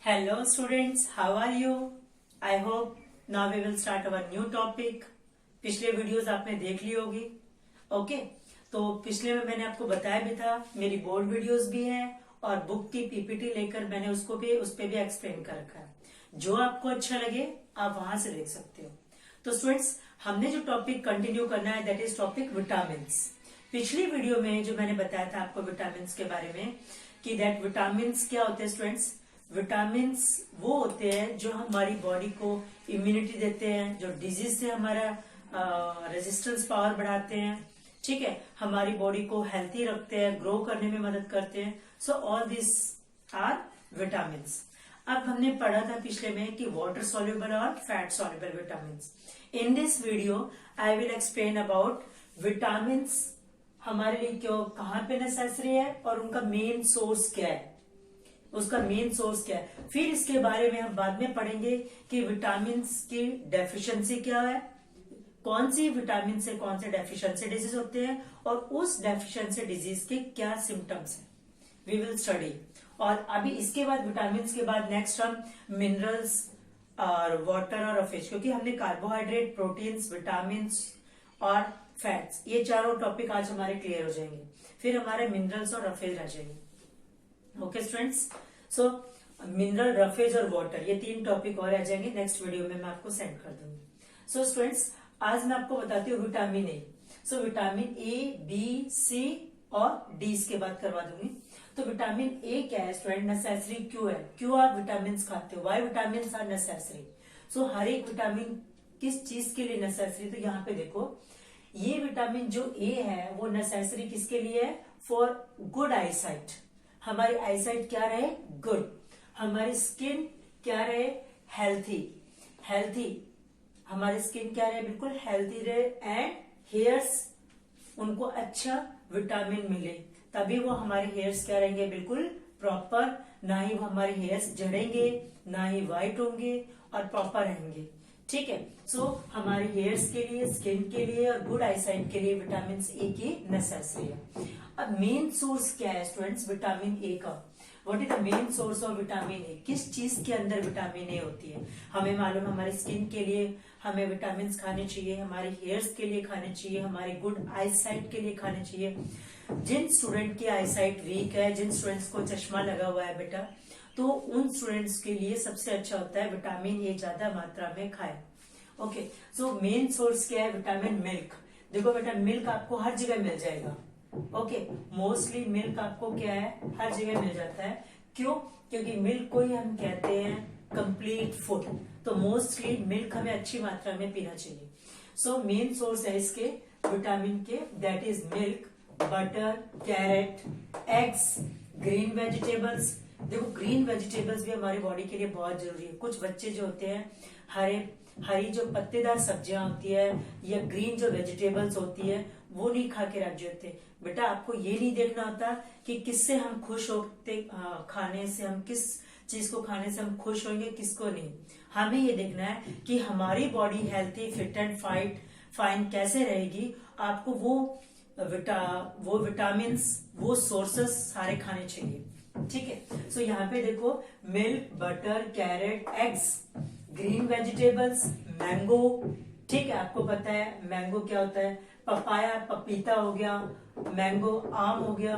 Hello students, how are you? I hope now we will start our new topic. पिछले videos आपने देख ली होगी. Okay तो पिछले में मैंने आपको बताया भी था, मेरी बोर्ड वीडियोस भी हैं और बुक की पीपीटी लेकर मैंने उस पे भी एक्सप्लेन कर रखा है. जो आपको अच्छा लगे आप वहां से देख सकते हो. तो स्टूडेंट्स, हमने जो टॉपिक कंटिन्यू करना है दैट इज टॉपिक विटामिन. पिछली वीडियो में जो मैंने बताया था आपको विटामिन के बारे में कि दैट विटामिन क्या होते हैं स्टूडेंट्स. विटामिन वो होते हैं जो हमारी बॉडी को इम्यूनिटी देते हैं, जो डिजीज से हमारा रेजिस्टेंस पावर बढ़ाते हैं. ठीक है, हमारी बॉडी को हेल्थी रखते हैं, ग्रो करने में मदद करते हैं. So all this are vitamin. अब हमने पढ़ा था पिछले में कि वाटर सॉल्युबल और fat soluble vitamin. In this video I will explain about vitamin हमारे लिए क्यों, कहाँ पे नेसेसरी है और उनका मेन सोर्स क्या है, उसका मेन सोर्स क्या है. फिर इसके बारे में हम बाद में पढ़ेंगे कि विटामिन की डेफिशिएंसी क्या है, कौन सी विटामिन से कौन से डेफिशिएंसी डिजीज होते हैं और उस डेफिशिएंसी डिजीज के क्या सिम्टम्स हैं. We will study. और अभी इसके बाद विटामिन के बाद नेक्स्ट हम मिनरल्स और वाटर और फिश, क्योंकि हमने कार्बोहाइड्रेट, प्रोटीन्स, विटामिन और फैट्स, ये चारों टॉपिक आज हमारे क्लियर हो जाएंगे. फिर हमारे मिनरल्स और रफेज रह जाएंगे. ओके स्टूडेंट्स, सो मिनरल, रफेज और वाटर, ये तीन टॉपिक और आ जाएंगे. नेक्स्ट वीडियो में मैं आपको सेंड कर दूंगी. सो स्टूडेंट्स, आज मैं आपको बताती हूँ vitamin A. So vitamin A, B, C और डी इसके बाद करवा दूंगी. तो विटामिन ए क्या है स्टूडेंट, नेसेसरी क्यों है, क्यों आप विटामिन खाते हो, वाई विटामिन आर नेसेसरी. सो हर एक विटामिन किस चीज के लिए नेसेसरी, तो यहाँ पे देखो ये विटामिन जो ए है वो नेसेसरी किसके लिए है, फॉर गुड आईसाइट. हमारी आईसाइट क्या रहे, गुड. हमारी स्किन क्या रहे, हेल्थी. हमारी स्किन क्या रहे, बिल्कुल हेल्थी रहे. एंड हेयर्स, उनको अच्छा विटामिन मिले, तभी वो हमारे हेयर्स क्या रहेंगे, बिल्कुल प्रॉपर. ना ही वो हमारे हेयर्स झड़ेंगे, ना ही व्हाइट होंगे और प्रॉपर रहेंगे. ठीक है. सो हमारे हेयर्स के लिए, स्किन के लिए और गुड आईसाइट के लिए विटामिन ए की नेसेसरी है. अब मेन सोर्स क्या है स्टूडेंट्स विटामिन ए का. What is the main source of vitamin A, किस चीज के अंदर विटामिन ए होती है. हमें मालूम है हमारी स्किन के लिए हमें विटामिन खाने चाहिए, हमारे हेयर्स के लिए खाने चाहिए, हमारे गुड आईसाइट के लिए खाने चाहिए. जिन स्टूडेंट की आईसाइट वीक है, जिन स्टूडेंट्स को चश्मा लगा हुआ है बेटा, तो उन स्टूडेंट्स के लिए सबसे अच्छा होता है विटामिन ए ज्यादा मात्रा में खाए. ओके. सो मेन सोर्स क्या है, विटामिन मिल्क. देखो बेटा, मिल्क आपको हर जगह मिल जाएगा. ओके, मोस्टली मिल्क आपको क्या है, हर जगह मिल जाता है. क्यों, क्योंकि मिल्क को ही हम कहते हैं कंप्लीट फूड. तो मोस्टली मिल्क हमें अच्छी मात्रा में पीना चाहिए. सो मेन सोर्स है इसके विटामिन के, that is milk, butter, carrot, eggs, green vegetables. देखो ग्रीन वेजिटेबल्स भी हमारी बॉडी के लिए बहुत जरूरी है. कुछ बच्चे जो होते हैं हरी जो पत्तेदार सब्जियां होती है या ग्रीन जो वेजिटेबल्स होती है वो नहीं खा के राजी होते. बेटा आपको ये नहीं देखना होता कि किससे हम खुश होते, खाने से, हम किस चीज को खाने से हम खुश होंगे, किसको नहीं. हमें ये देखना है कि हमारी body healthy, fit and fine कैसे रहेगी. आपको वो विटामिन, वो सोर्सेस सारे खाने चाहिए. ठीक है. सो यहाँ पे देखो milk, butter, carrot, eggs, green vegetables, mango. ठीक है, आपको पता है मैंगो क्या होता है, पपाया, पपीता हो गया, मैंगो, आम हो गया.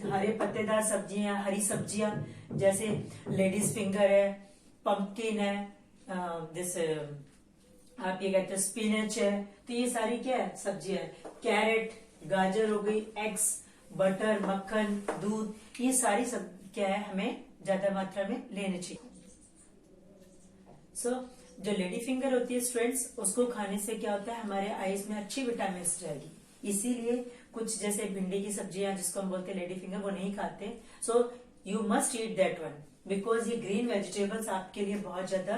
हरे पत्तेदार सब्जियां, हरी सब्जियां जैसे लेडीज फिंगर है, पंपकिन है, जैसे आप ये कहते हैं स्पिनच है. तो ये सारी क्या है, सब्जियां है. कैरेट, गाजर हो गई, एग्स, बटर, मक्खन, दूध, ये सारी सब क्या है, हमें ज्यादा मात्रा में लेने चाहिए. सो जो लेडी फिंगर होती है स्टूडेंट्स, उसको खाने से क्या होता है, हमारे आईज में अच्छी विटामिन रहेगी. इसीलिए कुछ जैसे भिंडी की सब्जियां जिसको हम बोलते हैं लेडी फिंगर, वो नहीं खाते. So you must eat that one, because ये ग्रीन वेजिटेबल्स आपके लिए बहुत ज्यादा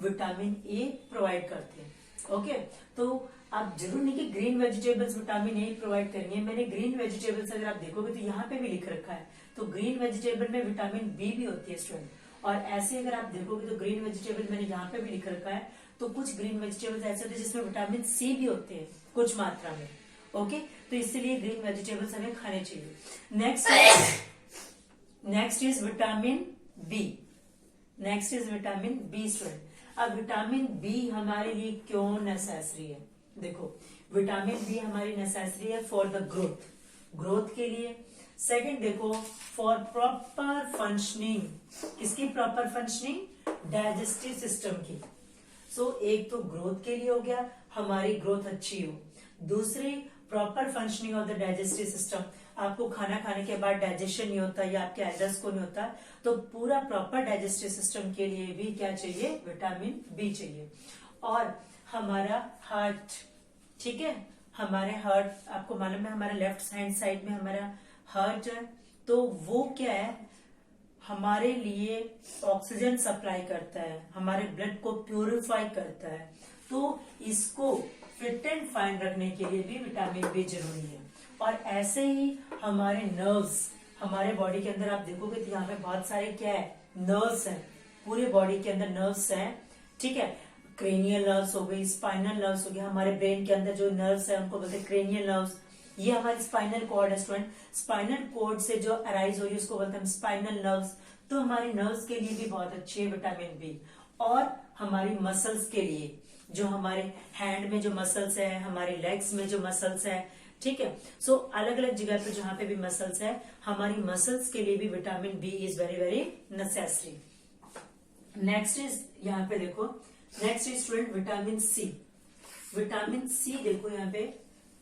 विटामिन ए प्रोवाइड करते हैं. ओके. तो आप जरूर नहीं कि green vegetables vitamin A provide करेंगे. मैंने ग्रीन वेजिटेबल्स अगर आप देखोगे तो यहाँ पे भी लिख रखा है. तो ग्रीन वेजिटेबल में विटामिन बी भी होती है स्टूडेंट. और ऐसे अगर आप देखोगे तो ग्रीन वेजिटेबल मैंने यहाँ पे भी लिख रखा है. तो कुछ ग्रीन वेजिटेबल्स ऐसे होते हैं जिसमें विटामिन सी भी होते हैं कुछ मात्रा में. ओके. तो इसलिए ग्रीन वेजिटेबल्स हमें खाने चाहिए. Next is vitamin B. Next is vitamin B student. अब विटामिन बी हमारे लिए क्यों नेसेसरी है? देखो, विटामिन बी हमारी नेसेसरी है फॉर द ग्रोथ के लिए। सेकंड देखो, फॉर प्रॉपर फंक्शनिंग। किसकी प्रॉपर फंक्शनिंग? डाइजेस्टिव सिस्टम की। सो एक तो ग्रोथ के लिए हो गया, हमारी ग्रोथ अच्छी हो। दूसरी, proper functioning of the digestive system. आपको खाना खाने के बाद डाइजेशन नहीं होता या आपके एल्डर्स को नहीं होता, तो पूरा प्रॉपर डाइजेस्टिव सिस्टम के लिए भी क्या चाहिए? विटामिन बी चाहिए। और हमारा हार्ट, ठीक है, हमारे हार्ट, आपको मालूम है हमारे लेफ्ट हैंड साइड में हमारा हार्ट है, तो वो क्या है? हमारे लिए ऑक्सीजन सप्लाई करता है, हमारे ब्लड को प्यूरिफाई करता है। तो इसको फिट एंड फाइन रखने के लिए भी विटामिन बी जरूरी है। और ऐसे ही हमारे नर्व्स, हमारे बॉडी के अंदर आप देखोगे तो यहाँ पे बहुत सारे क्या है? नर्व्स हैं। पूरे बॉडी के अंदर नर्व्स हैं, ठीक है। क्रेनियल नर्व्स हो गई, स्पाइनल नर्व्स हो गया। हमारे ब्रेन के अंदर जो नर्व्स है उनको बोलते हैं क्रेनियल नर्व्स। ये हमारी स्पाइनल कॉर्ड है स्टूडेंट। स्पाइनल कॉर्ड से जो अराइज हो रही है उसको बोलते हैं स्पाइनल नर्व्स। तो हमारी नर्व्स के लिए भी बहुत अच्छी है विटामिन बी। और हमारी मसल्स के लिए, जो हमारे हैंड में जो मसल्स है, हमारे लेग्स में जो मसल्स है, ठीक है। सो अलग अलग जगह पे जहां पे भी मसल्स है, हमारी मसल्स के लिए भी vitamin B is very very necessary. Next is, यहाँ पे देखो, next is student vitamin C. Vitamin C देखो यहाँ पे,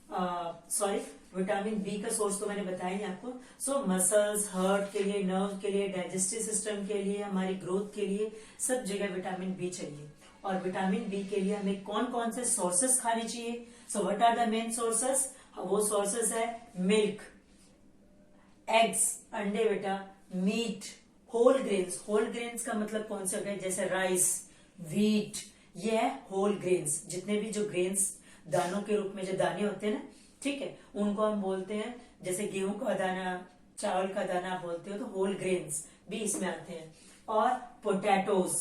सॉरी, विटामिन बी का सोर्स तो मैंने बताया नहीं आपको। सो मसल्स, हार्ट के लिए, नर्व के लिए, डाइजेस्टिव सिस्टम के लिए, हमारी ग्रोथ के लिए, सब जगह विटामिन बी चाहिए। और विटामिन बी के लिए हमें कौन कौन से सोर्सेस खाने चाहिए? So what are the main sources? वो सोर्सेस है मिल्क, एग्स, अंडे बेटा, meat, whole grains. Whole grains का मतलब कौन से होते हैं? जैसे राइस, व्हीट, ये है होल ग्रेन्स। जितने भी जो ग्रेन्स दानों के रूप में जो दाने होते हैं ना, ठीक है, उनको हम बोलते हैं, जैसे गेहूं का दाना, चावल का दाना आप बोलते हो, तो होल ग्रेन्स भी इसमें आते हैं। और पोटैटोज,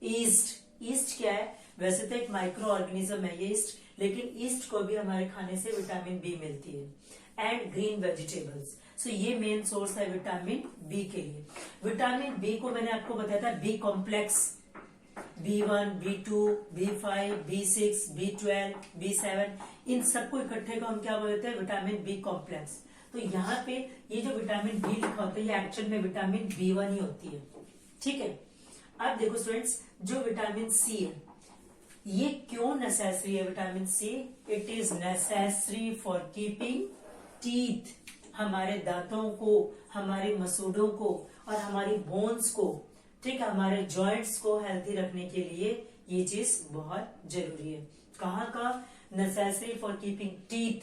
ईस्ट। ईस्ट क्या है? वैसे तो एक माइक्रो ऑर्गेनिज्म है ये ईस्ट, लेकिन ईस्ट को भी हमारे खाने से विटामिन बी मिलती है। And green vegetables. सो ये मेन सोर्स है विटामिन बी के लिए। विटामिन बी को मैंने आपको बताया था B complex, B1, B2, B5, B6, B12, B7, इन सबको इकट्ठे को हम क्या बोलते हैं? Vitamin B complex. तो यहाँ पे ये जो विटामिन बी लिखा होता है, ये एक्चुअल में विटामिन B1 ही होती है, ठीक है। अब देखो स्टूडेंट्स, जो विटामिन सी है, ये क्यों नेसेसरी है? Vitamin C, it is necessary for keeping teeth, हमारे दांतों को, हमारे मसूड़ों को और हमारी बोन्स को, ठीक है, हमारे जॉइंट्स को हेल्थी रखने के लिए ये चीज बहुत जरूरी है। कहाँ का? Necessary for keeping teeth,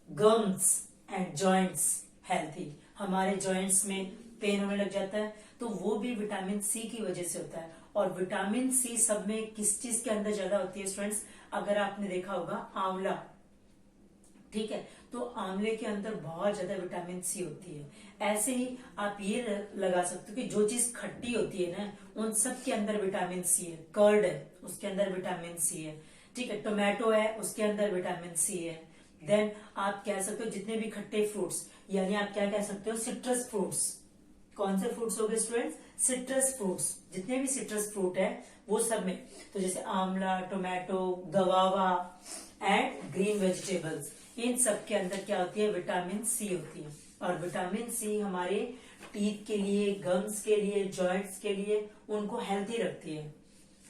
gums and joints healthy. हमारे जॉइंट्स में पेन होने लग जाता है तो वो भी विटामिन सी की वजह से होता है। और विटामिन सी सब में किस चीज के अंदर ज्यादा होती है स्टूडेंट्स? अगर आपने देखा होगा आंवला, ठीक है, तो आंवले के अंदर बहुत ज्यादा विटामिन सी होती है। ऐसे ही आप ये लगा सकते हो कि जो चीज खट्टी होती है ना, उन सब के अंदर विटामिन सी है। कर्ड है, उसके अंदर विटामिन सी है, ठीक है। टोमेटो है, उसके अंदर विटामिन सी है। देन आप कह सकते हो जितने भी खट्टे फ्रूट्स, यानी आप क्या कह सकते हो? Citrus fruits. कौन से फ्रूट्स हो गए स्टूडेंट्स? Citrus fruits. जितने भी सिट्रस फ्रूट है वो सब में, तो जैसे आंवला, tomato, guava and green vegetables, इन सब के अंदर क्या होती है? विटामिन सी होती है। और विटामिन सी हमारे टीथ के लिए, गम्स के लिए, जॉइंट्स के लिए, उनको हेल्थी रखती है,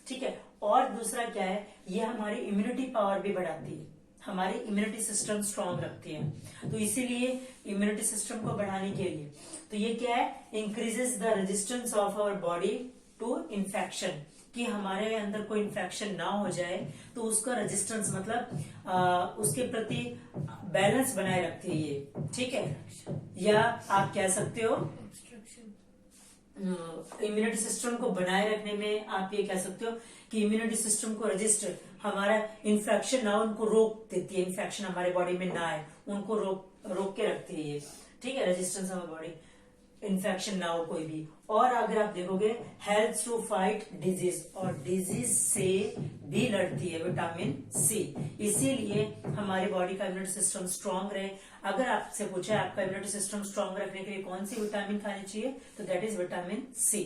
ठीक है। और दूसरा क्या है? ये हमारी इम्यूनिटी पावर भी बढ़ाती है, हमारी इम्यूनिटी सिस्टम स्ट्रांग रखती है। तो इसीलिए इम्यूनिटी सिस्टम को बढ़ाने के लिए, तो ये क्या है? Increases the resistance of our body to infection, कि हमारे अंदर कोई इन्फेक्शन ना हो जाए, तो उसका रेजिस्टेंस मतलब उसके प्रति बैलेंस बनाए रखती है ये, ठीक है। या आप कह सकते हो इम्यूनिटी सिस्टम को बनाए रखने में आप ये कह सकते हो कि इम्यूनिटी सिस्टम को रजिस्टर, हमारा इन्फेक्शन ना, उनको रोक देती है, इन्फेक्शन हमारे बॉडी में ना आए, उनको रोक के रखती है ये, ठीक है। रेजिस्टेंस ऑफ बॉडी, इन्फेक्शन ना हो कोई भी। और अगर आप देखोगे हेल्प टू फाइट डिजीज, और डिजीज से भी लड़ती है विटामिन सी। इसीलिए हमारे बॉडी का इम्यूनिटी सिस्टम स्ट्रांग रहे। अगर आपसे पूछा है आपका इम्यूनिटी सिस्टम स्ट्रांग रखने के लिए कौन सी विटामिन खानी चाहिए, तो that is vitamin C,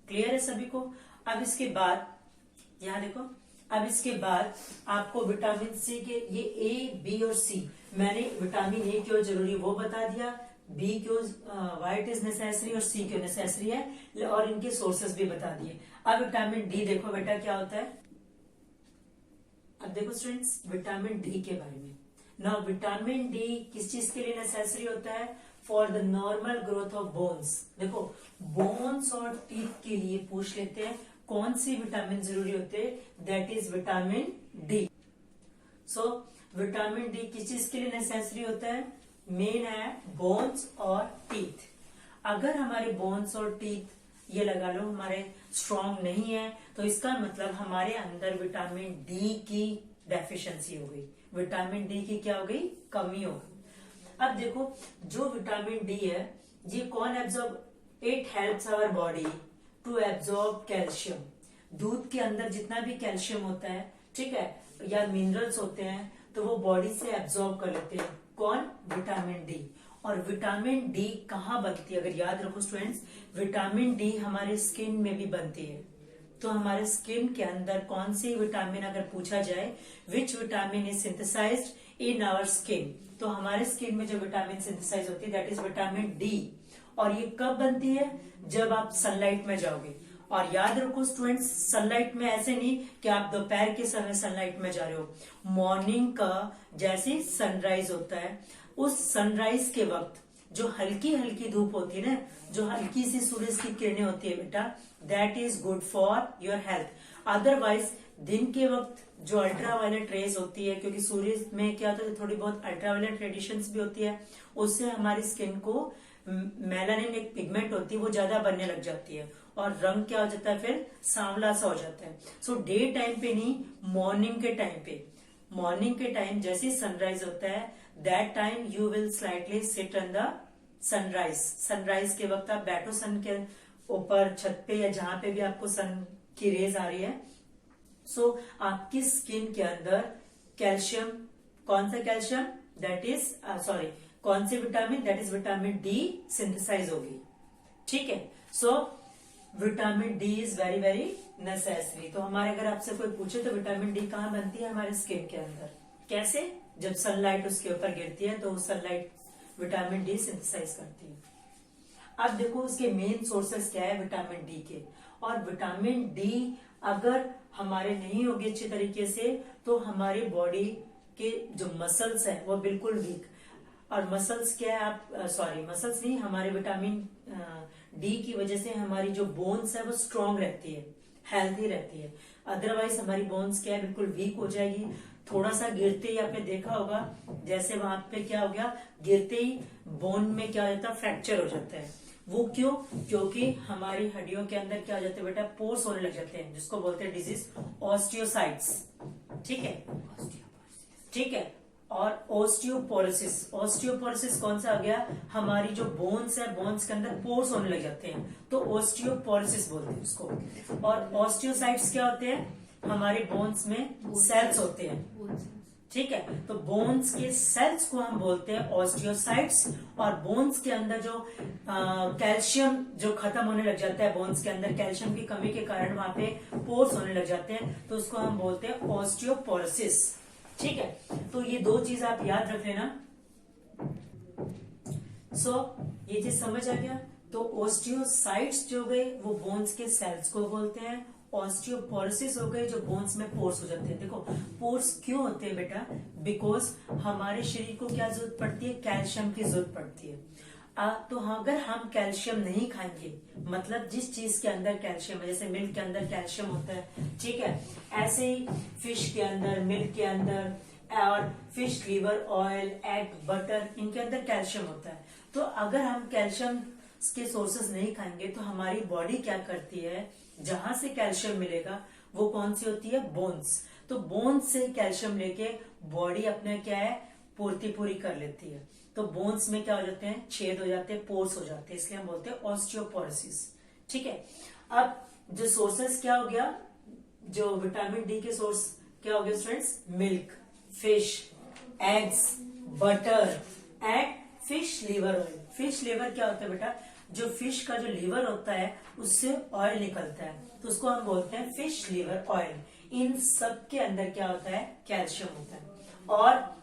clear है सभी को। अब इसके बाद यहाँ देखो, अब इसके बाद आपको विटामिन सी के ये ए, बी और सी, मैंने विटामिन ए क्यों जरूरी वो बता दिया, बी क्यों वाई इट इज नेसेसरी और सी क्यों नेसेसरी है, और इनके सोर्सेस भी बता दिए। अब विटामिन डी देखो बेटा क्या होता है। अब देखो स्टूडेंट्स विटामिन डी के बारे में। नाउ विटामिन डी किस चीज के लिए नेसेसरी होता है, for the normal growth of bones. देखो बोन्स और टीथ के लिए पूछ लेते हैं कौन सी विटामिन जरूरी होते हैं, that is vitamin D. So vitamin D किस चीज के लिए नेसेसरी होता है, मेन है बोन्स और टीथ। अगर हमारे बोन्स और टीथ ये लगा लो हमारे स्ट्रांग नहीं है, तो इसका मतलब हमारे अंदर विटामिन डी की डेफिशिएंसी हो गई, विटामिन डी की क्या हो गई, कमी हो गई। अब देखो जो विटामिन डी है ये कौन absorb, it helps our body to absorb calcium. दूध के अंदर जितना भी कैल्शियम होता है, ठीक है, या मिनरल्स होते हैं, तो वो बॉडी से एब्जॉर्ब कर लेते हैं, कौन, विटामिन डी। और विटामिन डी कहाँ बनती है, अगर याद रखो स्टूडेंट्स, विटामिन डी हमारे स्किन में भी बनती है। तो हमारे स्किन के अंदर कौन सी विटामिन अगर पूछा जाए, which vitamin is synthesized in our skin, तो हमारे स्किन में जो विटामिन सिंथेसाइज होती है दैट इज विटामिन डी। और ये कब बनती है, जब आप सनलाइट में जाओगे। और याद रखो स्टूडेंट्स, सनलाइट में ऐसे नहीं कि आप दोपहर के समय सनलाइट में जा रहे हो, मॉर्निंग का जैसे सनराइज होता है, उस सनराइज के वक्त जो हल्की हल्की धूप होती है ना, जो हल्की सी सूरज की किरणें होती है बेटा, that is good for your health. Otherwise दिन के वक्त जो अल्ट्रावायलेट रेज होती है, क्योंकि सूर्य में क्या होता है थोड़ी बहुत अल्ट्रावायलेट रेडिएशंस भी होती है, उससे हमारी स्किन को मेलानिन एक पिगमेंट होती है वो ज्यादा बनने लग जाती है और रंग क्या हो जाता है फिर सांवला सा हो जाता है। सो डे टाइम पे नहीं, मॉर्निंग के टाइम पे, मॉर्निंग के टाइम जैसे सनराइज होता है that time you will slightly sit on the sunrise. Sunrise के वक्त आप बैठो सन के ऊपर, छत पे या जहां पे भी आपको सन की रेज आ रही है। सो आपकी स्किन के अंदर कैल्शियम, कौन सा कैल्शियम, दैट इज सॉरी कौन C vitamin, that is vitamin D synthesize होगी, ठीक है। So vitamin D is very very necessary. तो हमारे अगर आपसे कोई पूछे तो विटामिन डी कहाँ बनती है, हमारे स्किन के अंदर, कैसे, जब सनलाइट उसके ऊपर गिरती है तो सनलाइट विटामिन डी सिंथेसाइज करती है। अब देखो उसके मेन सोर्सेस क्या है विटामिन डी के, और विटामिन डी अगर हमारे नहीं होगी अच्छे तरीके से तो हमारी बॉडी के जो मसल्स है वो बिल्कुल वीक। और मसल्स क्या है, आप सॉरी मसल्स नहीं, हमारे विटामिन डी की वजह से हमारी जो बोन्स है वो स्ट्रांग रहती है, हेल्थी रहती है। अदरवाइज हमारी बोन्स क्या है बिल्कुल वीक हो जाएगी। थोड़ा सा गिरते ही आपने देखा होगा, जैसे वहां पे क्या हो गया, गिरते ही बोन में क्या हो जाता है, फ्रैक्चर हो जाता है। वो क्यों, क्योंकि हमारी हड्डियों के अंदर क्या हो जाते हैं बेटा, पोर्स होने लग जाते हैं, जिसको बोलते हैं डिजीज ऑस्टियोसाइट्स, ठीक है, ठीक है। और ओस्टियोपोरोसिस, ओस्टियोपोरोसिस कौन सा आ गया, हमारी जो बोन्स है, बोन्स के अंदर पोर्स होने लग जाते हैं, तो ओस्टियोपोरोसिस बोलते हैं उसको। और ऑस्टियोसाइट्स क्या होते हैं, हमारे बोन्स में सेल्स होते हैं, ठीक है। तो बोन्स के सेल्स को हम बोलते हैं ऑस्टियोसाइट्स। और बोन्स के अंदर जो कैल्शियम जो खत्म होने लग जाता है, बोन्स के अंदर कैल्शियम की कमी के कारण वहां पे पोर्स होने लग जाते हैं, तो उसको हम बोलते हैं ऑस्टियोपोरोसिस, ठीक है। तो ये दो चीज आप याद रख लेना। सो ये चीज समझ आ गया। तो ऑस्टियोसाइट्स जो गए वो बोन्स के सेल्स को बोलते हैं, ऑस्टियोपोरोसिस हो गए जो बोन्स में पोर्स हो जाते हैं। देखो पोर्स क्यों होते हैं बेटा, बिकॉज हमारे शरीर को क्या जरूरत पड़ती है, कैल्शियम की जरूरत पड़ती है। तो अगर हम कैल्शियम नहीं खाएंगे, मतलब जिस चीज के अंदर कैल्शियम है, जैसे मिल्क के अंदर कैल्शियम होता है, ठीक है, ऐसे ही फिश के अंदर, मिल्क के अंदर, और fish liver oil, egg, butter, इनके अंदर कैल्शियम होता है। तो अगर हम कैल्शियम के सोर्सेस नहीं खाएंगे तो हमारी बॉडी क्या करती है, जहां से कैल्शियम मिलेगा वो कौन सी होती है, बोन्स। तो बोन्स से कैल्शियम लेके बॉडी अपने क्या है, पूर्ति पूरी कर लेती है। तो बोन्स में क्या हो जाते हैं, छेद हो जाते हैं, पोर्स हो जाते हैं, इसलिए हम बोलते हैं ऑस्टियोपोरोसिस, ठीक है। अब जो सोर्सेस क्या हो गया, जो विटामिन डी के सोर्स क्या हो गए students, milk, fish, eggs, butter and fish liver oil. Fish liver क्या होता है बेटा, जो फिश का जो लीवर होता है उससे ऑयल निकलता है, तो उसको हम बोलते हैं फिश लीवर ऑयल। इन सब के अंदर क्या होता है, कैल्शियम होता है। और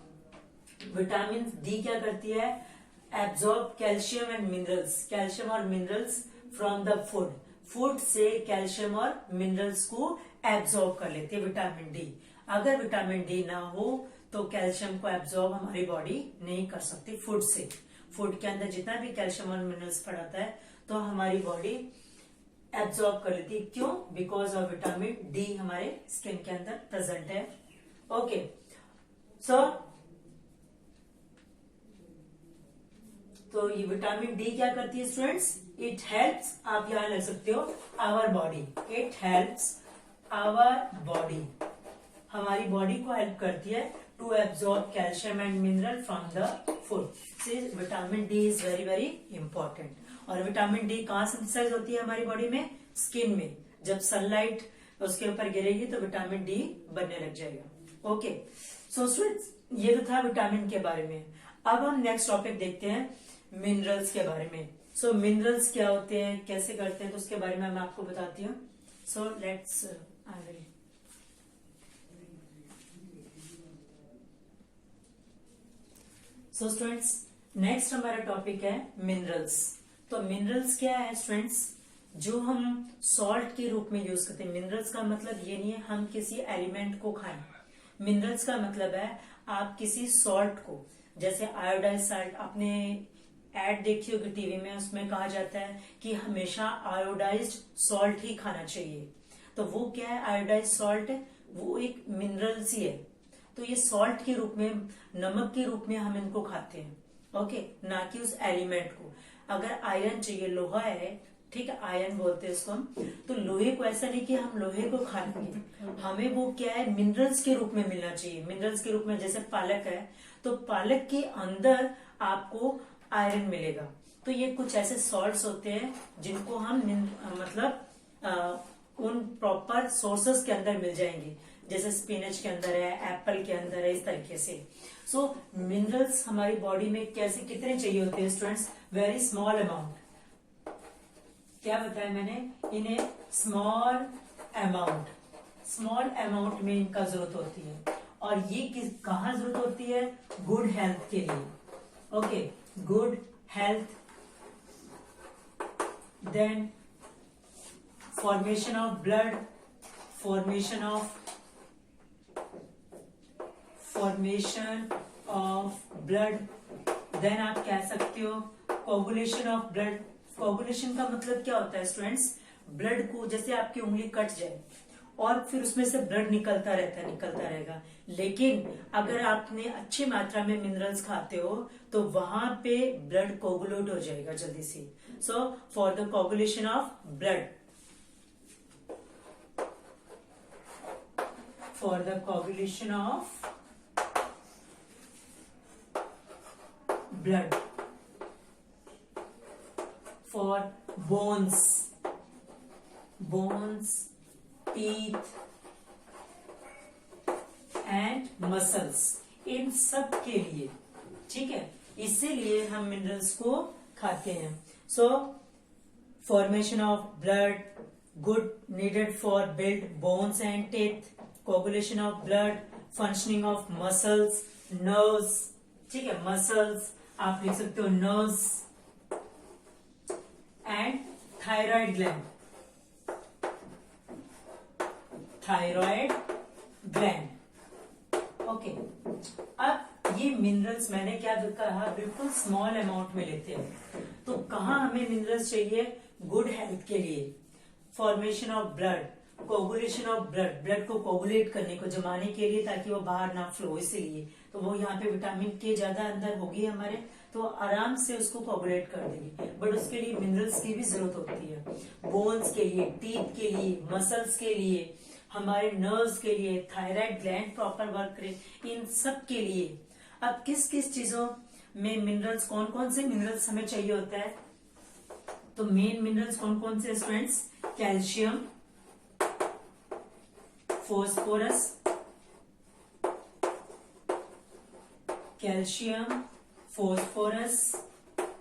विटामिन डी क्या करती है, absorb calcium and minerals, calcium और minerals from the food, food से कैल्शियम और मिनरल्स को एब्जॉर्ब कर लेती है विटामिन डी। अगर विटामिन डी ना हो तो कैल्शियम को एब्जॉर्ब हमारी बॉडी नहीं कर सकती फूड से। फूड के अंदर जितना भी कैल्शियम और मिनरल्स पड़ता है तो हमारी बॉडी एब्जॉर्ब कर लेती है। क्यों? बिकॉज ऑफ विटामिन डी हमारे स्किन के अंदर प्रेजेंट है। ओके, सो तो ये विटामिन डी क्या करती है स्टूडेंट्स, इट हेल्प्स, आप यहां लिख सकते हो our body, it helps our body, हमारी बॉडी को हेल्प करती है to absorb calcium and mineral from the food. Vitamin D is very very important. और विटामिन डी कहाँ सिंथेसाइज होती है हमारी बॉडी में, स्किन में। जब सनलाइट उसके ऊपर गिरेगी तो विटामिन डी बनने लग जाएगा। ओके, सो स्टूडेंट्स ये तो था विटामिन के बारे में। अब हम नेक्स्ट टॉपिक देखते हैं मिनरल्स के बारे में। सो मिनरल्स क्या होते हैं, कैसे करते हैं, तो उसके बारे में मैं आपको बताती हूँ। So let's so students next हमारा टॉपिक है मिनरल्स। तो मिनरल्स क्या है स्टूडेंट्स, जो हम सॉल्ट के रूप में यूज करते हैं। मिनरल्स का मतलब ये नहीं है हम किसी एलिमेंट को खाएं। मिनरल्स का मतलब है आप किसी सॉल्ट को, जैसे आयोडाइज सॉल्ट, आपने एड देखी होगी टीवी में, उसमें कहा जाता है कि हमेशा आयोडाइज्ड सॉल्ट ही खाना चाहिए। तो वो क्या है, आयोडाइज सॉल्ट, वो एक मिनरल्स ही है। तो ये सॉल्ट के रूप में, नमक के रूप में हम इनको खाते हैं। ओके, ना कि उस एलिमेंट को। अगर आयरन चाहिए, लोहा है, ठीक है, आयरन बोलते हैं इसको हम, तो लोहे को ऐसा नहीं कि हम लोहे को खा लेंगे, हमें वो क्या है, मिनरल्स के रूप में मिलना चाहिए। मिनरल्स के रूप में जैसे पालक है, तो पालक के अंदर आपको आयरन मिलेगा। तो ये कुछ ऐसे सॉल्ट्स होते हैं जिनको हम मतलब उन प्रॉपर सोर्सेस के अंदर मिल जाएंगे, जैसे स्पिनच के अंदर है, एप्पल के अंदर है, इस तरीके से। सो मिनरल्स हमारी बॉडी में कैसे, कितने चाहिए होते हैं स्टूडेंट्स, वेरी स्मॉल अमाउंट। क्या बताया मैंने, इन ए स्मॉल अमाउंट, स्मॉल अमाउंट में इनका जरूरत होती है। और ये कहाँ जरूरत होती है, गुड हेल्थ के लिए। Okay, good health, then formation of blood, formation of blood, then आप कह सकते हो कोगुलेशन ऑफ ब्लड। कोगुलेशन का मतलब क्या होता है स्टूडेंट्स, ब्लड को, जैसे आपकी उंगली कट जाए और फिर उसमें से ब्लड निकलता रहेगा, लेकिन अगर आपने अच्छी मात्रा में मिनरल्स खाते हो तो वहां पे ब्लड कोगुलेट हो जाएगा जल्दी से। So for the coagulation of blood, for the coagulation of blood, for bones, teeth and muscles, इन सब के लिए, ठीक है, इसीलिए हम मिनरल्स को खाते हैं। सो formation of blood, good needed for build bones and teeth, coagulation of blood, functioning of muscles, nerves, ठीक है, muscles आप लिख सकते हो nerves, and thyroid gland, okay. अब ये मिनरल्स मैंने क्या कहा, बिल्कुल स्मॉल अमाउंट में लेते हैं। तो कहाँ हमें मिनरल्स चाहिए, गुड हेल्थ के लिए, formation of blood, coagulation of blood, blood को कोगुलेट करने को, जमाने के लिए, ताकि वो बाहर ना फ्लो, इसीलिए। तो वो यहाँ पे विटामिन के ज्यादा अंदर होगी हमारे, तो आराम से उसको कोगुलेट कर देगी। बट उसके लिए मिनरल्स की भी जरूरत होती है, बोन्स के लिए, टीथ के लिए, मसल्स के लिए, हमारे नर्व्स के लिए, थायराइड ग्लैंड प्रॉपर वर्क करे, इन सब के लिए। अब किस किस चीजों में मिनरल्स, कौन कौन से मिनरल्स हमें चाहिए होता है, तो मेन मिनरल्स कौन कौन से students, calcium, phosphorus,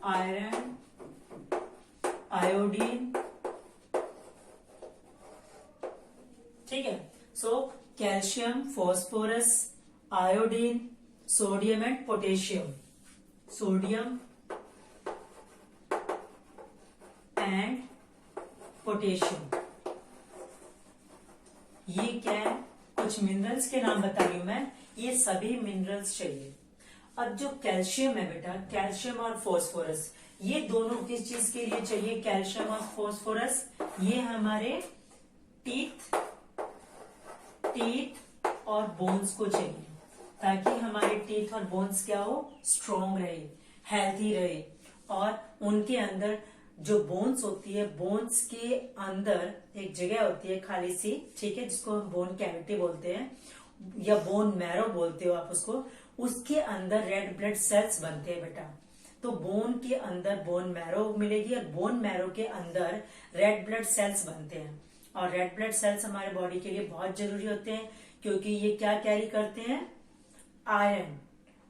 iron, iodine, ठीक है। So calcium, phosphorus, iodine, sodium and potassium, sodium and potassium, ये क्या है, कुछ मिनरल्स के नाम बता रही हूं मैं, ये सभी मिनरल्स चाहिए। अब जो कैल्शियम है बेटा, कैल्शियम और फॉस्फोरस, ये दोनों किस चीज के लिए चाहिए, कैल्शियम और फॉस्फोरस, ये हमारे टीथ और बोन्स को चाहिए, ताकि हमारे टीथ और बोन्स क्या हो, स्ट्रॉन्ग रहे, हेल्थी रहे। और उनके अंदर जो बोन्स होती है, बोन्स के अंदर एक जगह होती है खाली सी, ठीक है, जिसको हम बोन कैविटी बोलते हैं या बोन मैरो बोलते हो आप उसको, उसके अंदर रेड ब्लड सेल्स बनते हैं बेटा। तो बोन के अंदर बोन मैरो मिलेगी और बोन मैरो के अंदर रेड ब्लड सेल्स बनते हैं। और रेड ब्लड सेल्स हमारे बॉडी के लिए बहुत जरूरी होते हैं, क्योंकि ये क्या कैरी करते हैं, आयरन।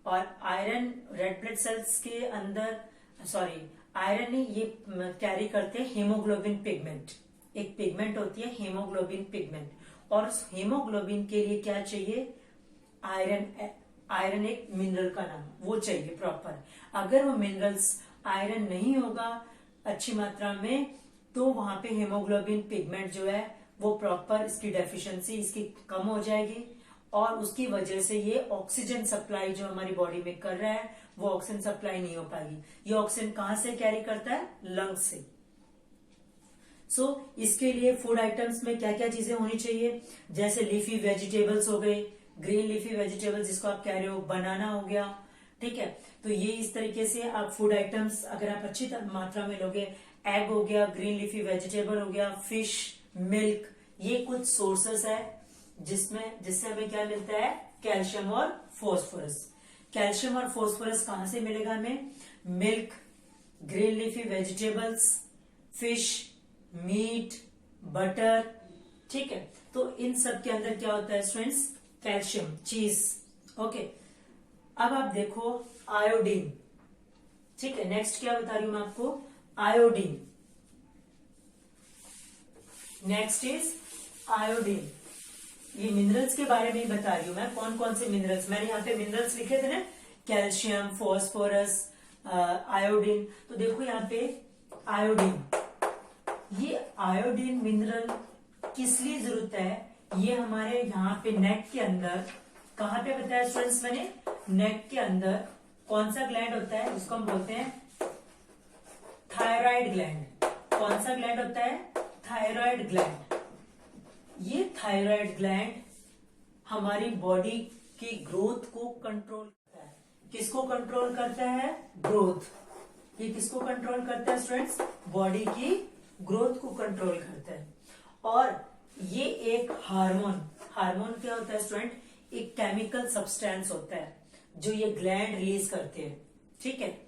और आयरन रेड ब्लड सेल्स के अंदर, सॉरी, आयरन ही ये कैरी करते हैं हीमोग्लोबिन पिगमेंट, एक पिगमेंट होती है हीमोग्लोबिन पिगमेंट। और हीमोग्लोबिन के लिए क्या चाहिए, आयरन, आयरन एक मिनरल का नाम, वो चाहिए प्रॉपर। अगर वो मिनरल्स आयरन नहीं होगा अच्छी मात्रा में, तो वहां पे हीमोग्लोबिन पिगमेंट जो है वो प्रॉपर, इसकी डेफिशिएंसी इसकी कम हो जाएगी, और उसकी वजह से ये ऑक्सीजन सप्लाई जो हमारी बॉडी में कर रहा है, वो ऑक्सीजन सप्लाई नहीं हो पाएगी। ये ऑक्सीजन कहां से कैरी करता है, लंग्स से। सो इसके लिए फूड आइटम्स में क्या क्या चीजें होनी चाहिए, जैसे लीफी वेजिटेबल्स हो गए, ग्रीन लीफी वेजिटेबल्स जिसको आप कह रहे हो, बनाना हो गया, ठीक है। तो ये इस तरीके से आप फूड आइटम्स अगर आप अच्छी मात्रा में लोगे, एग हो गया, ग्रीन लीफी वेजिटेबल हो गया, फिश, मिल्क, ये कुछ सोर्सेस है जिससे हमें क्या मिलता है, कैल्शियम और फॉस्फोरस। कैल्शियम और फॉस्फोरस कहां से मिलेगा हमें, milk, green leafy vegetables, fish, meat, butter, ठीक है। तो इन सब के अंदर क्या होता है स्टूडेंट्स, कैल्शियम, चीज, ओके। अब आप देखो आयोडीन, ठीक है, नेक्स्ट क्या बता रही हूं मैं आपको, आयोडीन। Next is iodine. ये मिनरल्स के बारे में ही बता रही हूं मैं, कौन कौन से मिनरल्स, मैंने यहाँ पे मिनरल्स लिखे थे ना, कैल्शियम, फॉस्फोरस, आयोडीन। तो देखो यहाँ पे आयोडीन, ये आयोडीन मिनरल किस लिए जरूरत है, ये हमारे यहाँ पे नेक के अंदर, कहाँ पे बताया स्टूडेंट्स मैंने, नेक के अंदर कौन सा ग्लैंड होता है, जिसको हम बोलते हैं थायराइड ग्लैंड। कौन सा ग्लैंड होता है, थायराइड ग्लैंड। ये थायराइड ग्लैंड हमारी बॉडी की ग्रोथ को कंट्रोल करता है। किसको कंट्रोल करता है, ग्रोथ। ये किसको कंट्रोल करता है स्टूडेंट्स, बॉडी की ग्रोथ को कंट्रोल करता है। और ये एक हार्मोन, हार्मोन क्या होता है स्टूडेंट, एक केमिकल सब्सटेंस होता है जो ये ग्लैंड रिलीज करते हैं, ठीक है।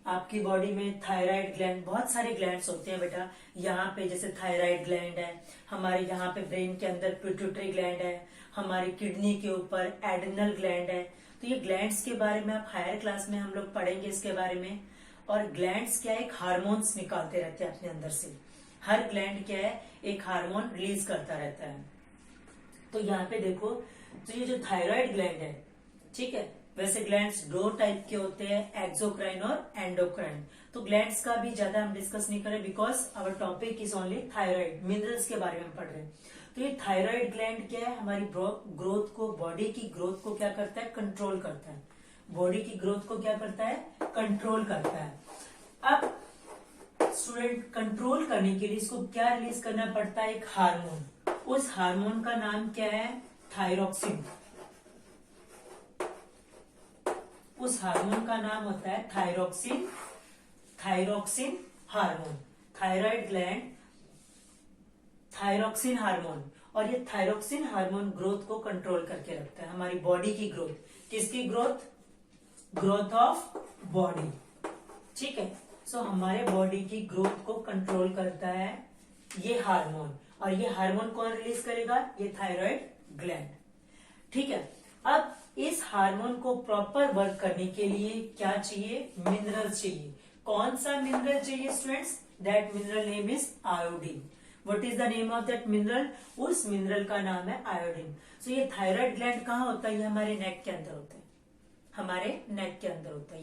आपकी बॉडी में थायराइड ग्लैंड, बहुत सारे ग्लैंड्स होते हैं बेटा, यहाँ पे जैसे थायराइड ग्लैंड है, हमारे यहाँ पे ब्रेन के अंदर पिट्यूटरी ग्लैंड है, हमारी किडनी के ऊपर एड्रिनल ग्लैंड है। तो ये ग्लैंड्स के बारे में आप हायर क्लास में हम लोग पढ़ेंगे इसके बारे में। और ग्लैंड्स क्या है, एक हार्मोन्स निकालते रहते हैं अपने अंदर से। हर ग्लैंड क्या है, एक हार्मोन रिलीज करता रहता है। तो यहाँ पे देखो, तो ये जो थायराइड ग्लैंड है, ठीक है, वैसे ग्लैंड्स दो टाइप के होते हैं, एक्सोक्राइन और एंडोक्राइन। तो ग्लैंड्स का भी ज्यादा हम डिस्कस नहीं करें, because our topic is only thyroid, minerals के बारे में पढ़ रहे हैं। तो ये थायराइड ग्लैंड क्या है, हमारी ग्रोथ को, बॉडी की ग्रोथ को क्या करता है, कंट्रोल करता है। बॉडी की ग्रोथ को क्या करता है, कंट्रोल करता है। अब स्टूडेंट, कंट्रोल करने के लिए इसको क्या रिलीज करना पड़ता है, एक हार्मोन। उस हार्मोन का नाम क्या है, थायरोक्सिन। उस हार्मोन का नाम होता है thyroxine, thyroxine hormone. Thyroid gland thyroxine hormone, और ये थायरोक्सिन हार्मोन ग्रोथ को कंट्रोल करके रखता है, हमारी बॉडी की ग्रोथ। किसकी ग्रोथ, ग्रोथ ऑफ बॉडी, ठीक है। सो हमारे बॉडी की ग्रोथ को कंट्रोल करता है ये हार्मोन। और ये हार्मोन कौन रिलीज करेगा, ये थायराइड ग्लैंड, ठीक है। अब इस हार्मोन को प्रॉपर वर्क करने के लिए क्या चाहिए, मिनरल चाहिए। कौन सा मिनरल चाहिए students, that mineral name is iodine. What is the name of that mineral? उस मिनरल का नाम है आयोडीन। सो ये थायराइड ग्लैंड कहाँ होता है? ये हमारे नेक के अंदर होता है, हमारे नेक के अंदर होता है,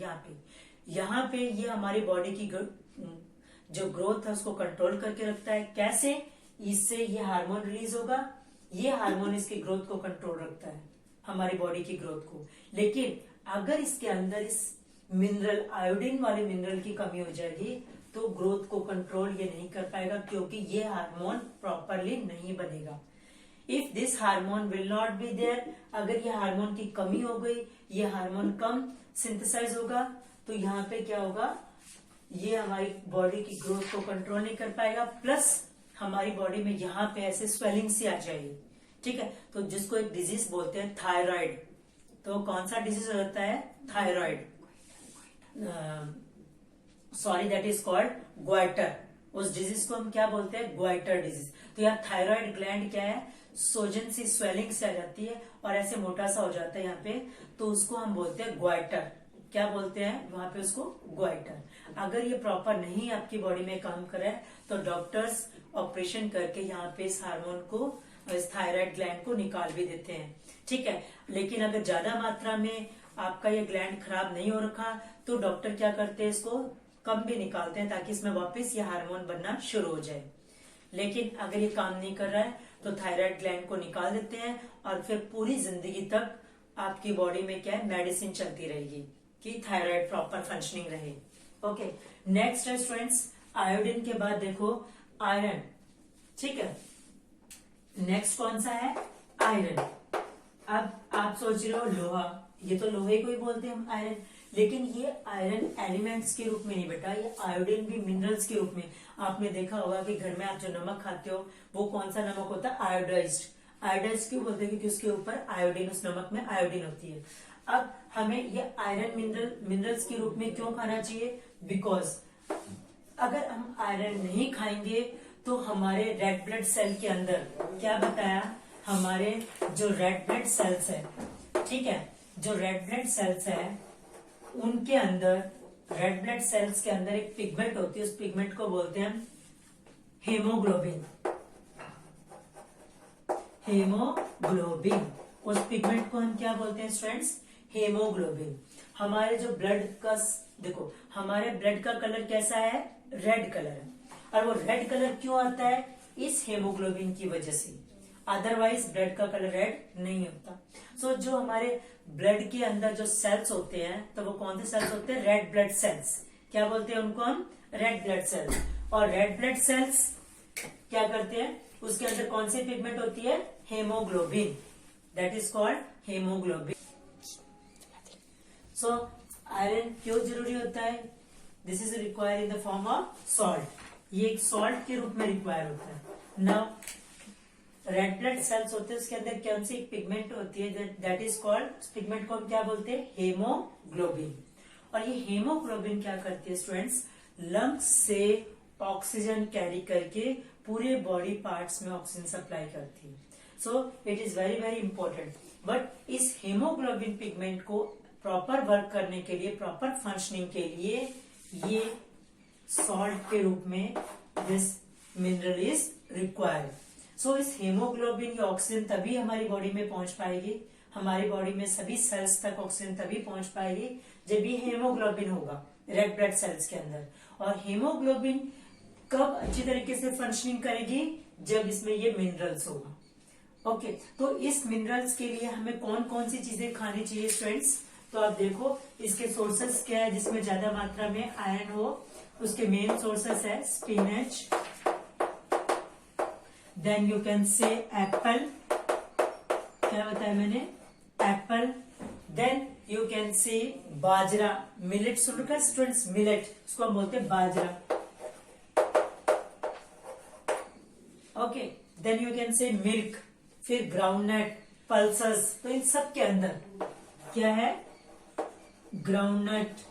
यहाँ पे ये हमारी बॉडी की जो ग्रोथ है उसको कंट्रोल करके रखता है। कैसे? इससे ये हार्मोन रिलीज होगा, ये हार्मोन इसकी ग्रोथ को कंट्रोल रखता है, हमारी बॉडी की ग्रोथ को। लेकिन अगर इसके अंदर इस मिनरल, आयोडीन वाले मिनरल की कमी हो जाएगी तो ग्रोथ को कंट्रोल ये नहीं कर पाएगा, क्योंकि ये हार्मोन प्रॉपरली नहीं बनेगा। If this hormone will not be there, अगर ये हार्मोन की कमी हो गई, ये हार्मोन कम सिंथेसाइज होगा, तो यहाँ पे क्या होगा, ये हमारी बॉडी की ग्रोथ को कंट्रोल नहीं कर पाएगा, प्लस हमारी बॉडी में यहाँ पे ऐसे स्वेलिंग सी आ जाएगी। ठीक है, तो जिसको एक डिजीज बोलते हैं थायराइड। तो कौन सा डिजीज हो जाता है? Thyroid, sorry, that is called goitre. उस डिजीज को हम क्या बोलते हैं? Goitre disease. तो यहाँ थायराइड ग्लैंड क्या है? सोजन सी स्वेलिंग से आ जाती है और ऐसे मोटा सा हो जाता है यहाँ पे, तो उसको हम बोलते हैं ग्वाइटर। क्या बोलते हैं वहां पे उसको? ग्वाइटर। अगर ये प्रॉपर नहीं आपकी बॉडी में काम करे तो डॉक्टर्स ऑपरेशन करके यहाँ पे इस हार्मोन को, इस थायराइड ग्लैंड को निकाल भी देते हैं। ठीक है, लेकिन अगर ज्यादा मात्रा में आपका ये ग्लैंड खराब नहीं हो रखा तो डॉक्टर क्या करते हैं, इसको कम भी निकालते हैं ताकि इसमें वापस ये हार्मोन बनना शुरू हो जाए। लेकिन अगर ये काम नहीं कर रहा है तो थायराइड ग्लैंड को निकाल देते हैं और फिर पूरी जिंदगी तक आपकी बॉडी में क्या है, मेडिसिन चलती रहेगी कि थायराइड प्रॉपर फंक्शनिंग रहे। ओके, नेक्स्ट है स्टूडेंट्स, आयोडीन के बाद देखो आयरन। ठीक है, नेक्स्ट कौन सा है? आयरन। अब आप सोच रहे हो लोहा, ये तो लोहे को ही बोलते हैं हम आयरन, लेकिन ये आयरन एलिमेंट्स के रूप में नहीं बेटा, ये आयोडीन भी मिनरल्स के रूप में। आपने देखा होगा कि घर में आप जो नमक खाते हो वो कौन सा नमक होता है? आयोडाइज्ड। आयोडाइज्ड क्यों बोलते हैं? क्योंकि उसके ऊपर आयोडीन, उस नमक में आयोडीन होती है। अब हमें ये आयरन मिनरल्स के रूप में क्यों खाना चाहिए? बिकॉज अगर हम आयरन नहीं खाएंगे तो हमारे रेड ब्लड सेल के अंदर, क्या बताया, हमारे जो रेड ब्लड सेल्स है, ठीक है, जो रेड ब्लड सेल्स है उनके अंदर, रेड ब्लड सेल्स के अंदर एक पिगमेंट होती है, उस पिगमेंट को बोलते हैं हम हेमोग्लोबिन। हेमोग्लोबिन, उस पिगमेंट को हम क्या बोलते हैं स्टूडेंट्स? हेमोग्लोबिन। हमारे जो ब्लड का, देखो हमारे ब्लड का कलर कैसा है? रेड कलर है, और वो रेड कलर क्यों आता है? इस हेमोग्लोबिन की वजह से, अदरवाइज ब्लड का कलर रेड नहीं होता। सो जो हमारे ब्लड के अंदर जो सेल्स होते हैं, तो वो कौन से सेल्स होते हैं? Red blood cells. क्या बोलते हैं उनको हम? Red blood cells. और रेड ब्लड सेल्स क्या करते हैं? उसके अंदर कौन सी पिगमेंट होती है? Haemoglobin, that is called haemoglobin. So iron क्यों जरूरी होता है? This is required in the form of salt, ये एक सॉल्ट के रूप में रिक्वायर होता है। नाउ रेड ब्लड सेल्स होते हैं, उसके अंदर कौन सी पिगमेंट होती है? दैट इज कॉल्ड, पिगमेंट को हम क्या बोलते हैं? हेमोग्लोबिन। और ये हेमोग्लोबिन क्या करती है स्टूडेंट्स? लंग्स से ऑक्सीजन कैरी करके पूरे बॉडी पार्ट्स में ऑक्सीजन सप्लाई करती है। So it is very very important. But इस हेमोग्लोबिन पिगमेंट को प्रॉपर वर्क करने के लिए, प्रॉपर फंक्शनिंग के लिए, ये सॉल्ट के रूप में दिस मिनरल इज रिक्वायर्ड। सो इस हेमोग्लोबिन या ऑक्सीजन तभी हमारी बॉडी में पहुंच पाएगी, हमारी बॉडी में सभी सेल्स तक ऑक्सीजन तभी पहुंच पाएगी जब ये हेमोग्लोबिन होगा रेड ब्लड सेल्स के अंदर। और हेमोग्लोबिन कब अच्छी तरीके से फंक्शनिंग करेगी? जब इसमें ये मिनरल्स होगा। ओके, तो इस मिनरल्स के लिए हमें कौन कौन सी चीजें खानी चाहिए स्टूडेंट्स? तो आप देखो इसके सोर्सेस क्या है जिसमें ज्यादा मात्रा में आयरन हो। उसके मेन सोर्सेस है spinach, then you can say apple, क्या बताया मैंने? एप्पल। देन यू कैन से बाजरा, मिलेट सुन रखा है स्टूडेंट्स? मिलेट, उसको हम बोलते हैं बाजरा। Okay, then you can say milk, फिर ग्राउंडनट, पल्सेस। तो इन सब के अंदर क्या है? Groundnut,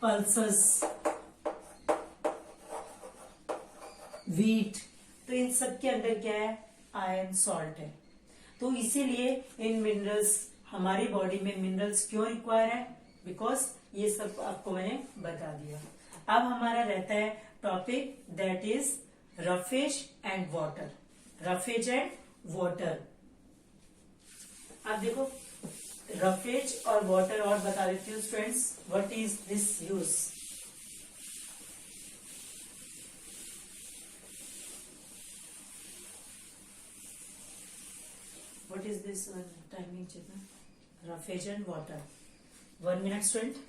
pulses, wheat. तो इन सब के अंदर क्या है? आयरन सॉल्ट है। तो इसीलिए इन मिनरल्स, हमारी बॉडी में मिनरल्स क्यों रिक्वायर है? बिकॉज ये सब आपको मैंने बता दिया। अब हमारा रहता है topic that is roughage and water. Roughage and water, आप देखो रफेज और वाटर और बता देती हूँ students, what is this use. What is this timing checking? Roughage and water. 1 minute, student.